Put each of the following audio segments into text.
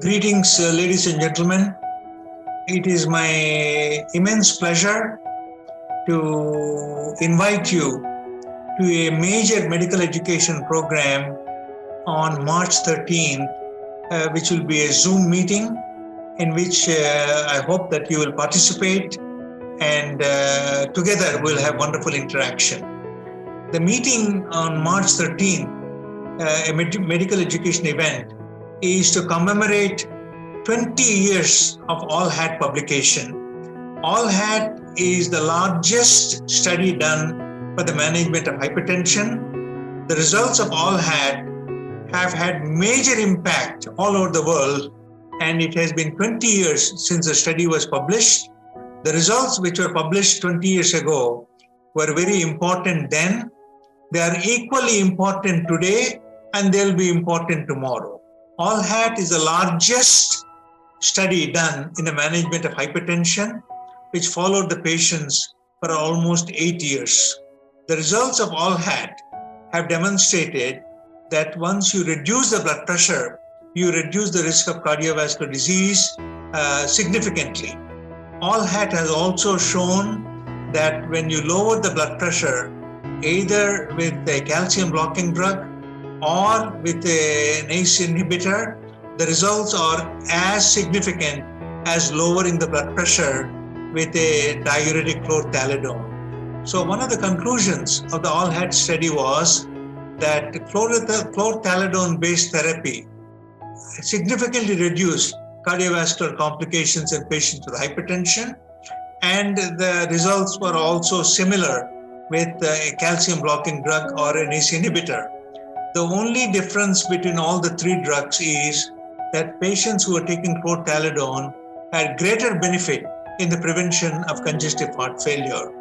Greetings, ladies and gentlemen. It is my immense pleasure to invite you to a major medical education program on March 13th, which will be a Zoom meeting in which I hope that you will participate and together we'll have wonderful interaction. The meeting on March 13th, a medical education event, is to commemorate 20 years of ALLHAT publication. ALLHAT is the largest study done for the management of hypertension. The results of ALLHAT have had major impact all over the world, and it has been 20 years since the study was published. The results which were published 20 years ago were very important then. They are equally important today, and they'll be important tomorrow. ALLHAT is the largest study done in the management of hypertension, which followed the patients for almost 8 years. The results of ALLHAT have demonstrated that once you reduce the blood pressure, you reduce the risk of cardiovascular disease significantly. ALLHAT has also shown that when you lower the blood pressure, either with a calcium blocking drug or with an ACE inhibitor, the results are as significant as lowering the blood pressure with a diuretic chlorthalidone. So one of the conclusions of the ALLHAT study was that chlorthalidone-based therapy significantly reduced cardiovascular complications in patients with hypertension, and the results were also similar with a calcium blocking drug or an ACE inhibitor. The only difference between all the three drugs is that patients who are taking chlorthalidone had greater benefit in the prevention of congestive heart failure.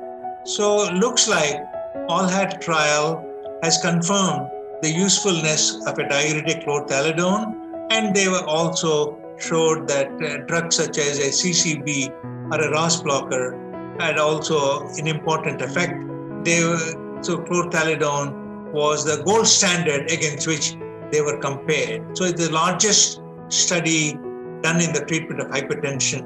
So looks like ALLHAT trial has confirmed the usefulness of a diuretic chlorthalidone, and they were also showed that drugs such as a CCB or a RAS blocker had also an important effect. So chlorthalidone was the gold standard against which they were compared. So it's the largest study done in the treatment of hypertension.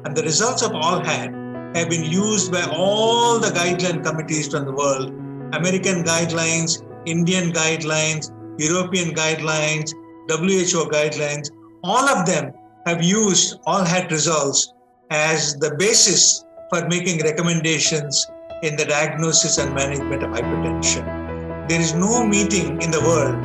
And the results of ALLHAT have been used by all the guideline committees from the world: American guidelines, Indian guidelines, European guidelines, WHO guidelines. All of them have used ALLHAT results as the basis for making recommendations in the diagnosis and management of hypertension. There is no meeting in the world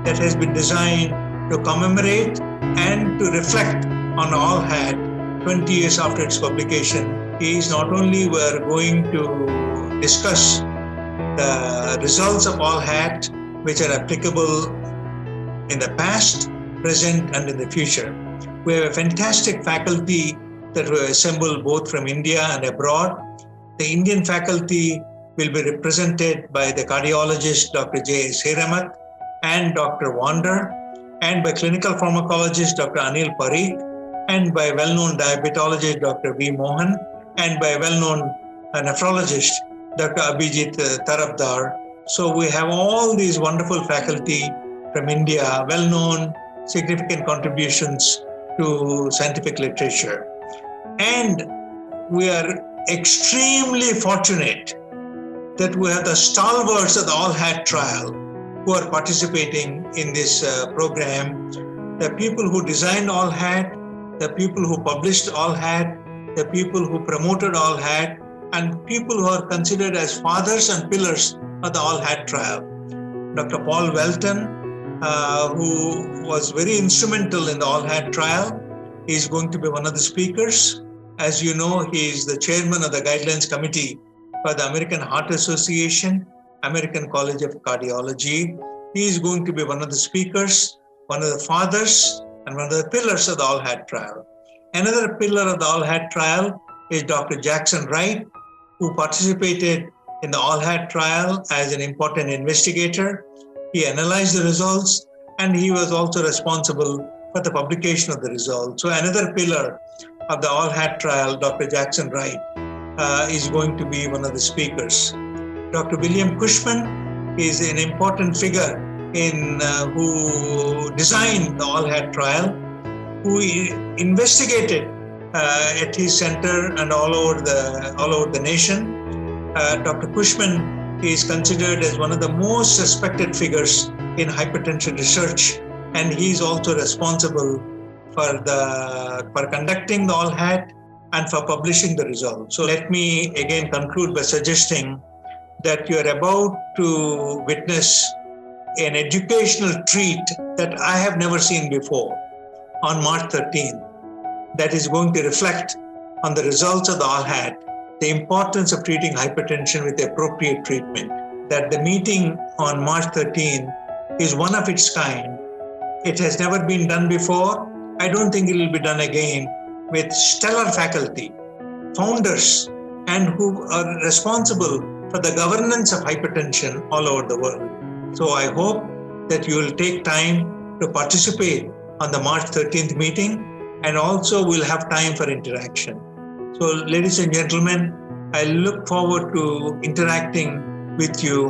that has been designed to commemorate and to reflect on ALLHAT 20 years after its publication. Is not only we're going to discuss the results of ALLHAT, which are applicable in the past, present, and in the future. We have a fantastic faculty that were assembled both from India and abroad. The Indian faculty will be represented by the cardiologist Dr. J.S. Hiramat and Dr. Wander, and by clinical pharmacologist Dr. Anil Parikh, and by well-known diabetologist Dr. V. Mohan, and by well-known nephrologist Dr. Abhijit Tarabdar. So we have all these wonderful faculty from India, well-known, significant contributions to scientific literature. And we are extremely fortunate that we have the stalwarts of the ALLHAT trial who are participating in this program. The people who designed ALLHAT, the people who published ALLHAT, the people who promoted ALLHAT, and people who are considered as fathers and pillars of the ALLHAT trial. Dr. Paul Welton, who was very instrumental in the ALLHAT trial, is going to be one of the speakers. As you know, he is the chairman of the Guidelines Committee for the American Heart Association, American College of Cardiology. He is going to be one of the speakers, one of the fathers, and one of the pillars of the ALLHAT trial. Another pillar of the ALLHAT trial is Dr. Jackson Wright, who participated in the ALLHAT trial as an important investigator. He analyzed the results, and he was also responsible for the publication of the results. So another pillar of the ALLHAT trial, Dr. Jackson Wright, is going to be one of the speakers. Dr. William Cushman is an important figure in who designed the ALLHAT trial. who investigated at his center and all over the nation. Dr. Cushman is considered as one of the most respected figures in hypertension research, and he is also responsible for conducting the ALLHAT and for publishing the results. So let me again conclude by suggesting that you are about to witness an educational treat that I have never seen before on March 13th, that is going to reflect on the results of the ALLHAT, the importance of treating hypertension with appropriate treatment. That the meeting on March 13th is one of its kind. It has never been done before. I don't think it will be done again, with stellar faculty, founders, and who are responsible for the governance of hypertension all over the world. So I hope that you will take time to participate on the March 13th meeting, and also we'll have time for interaction. So ladies and gentlemen, I look forward to interacting with you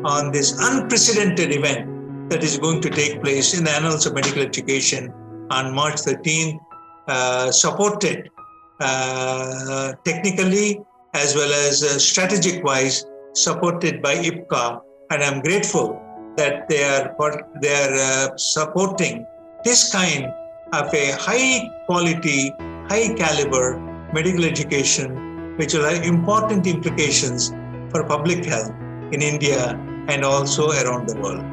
on this unprecedented event that is going to take place in the annals of medical education on March 13th, supported technically as well as strategic-wise, supported by IPCA, and I'm grateful that they are supporting this kind of a high quality, high caliber medical education, which will have important implications for public health in India and also around the world.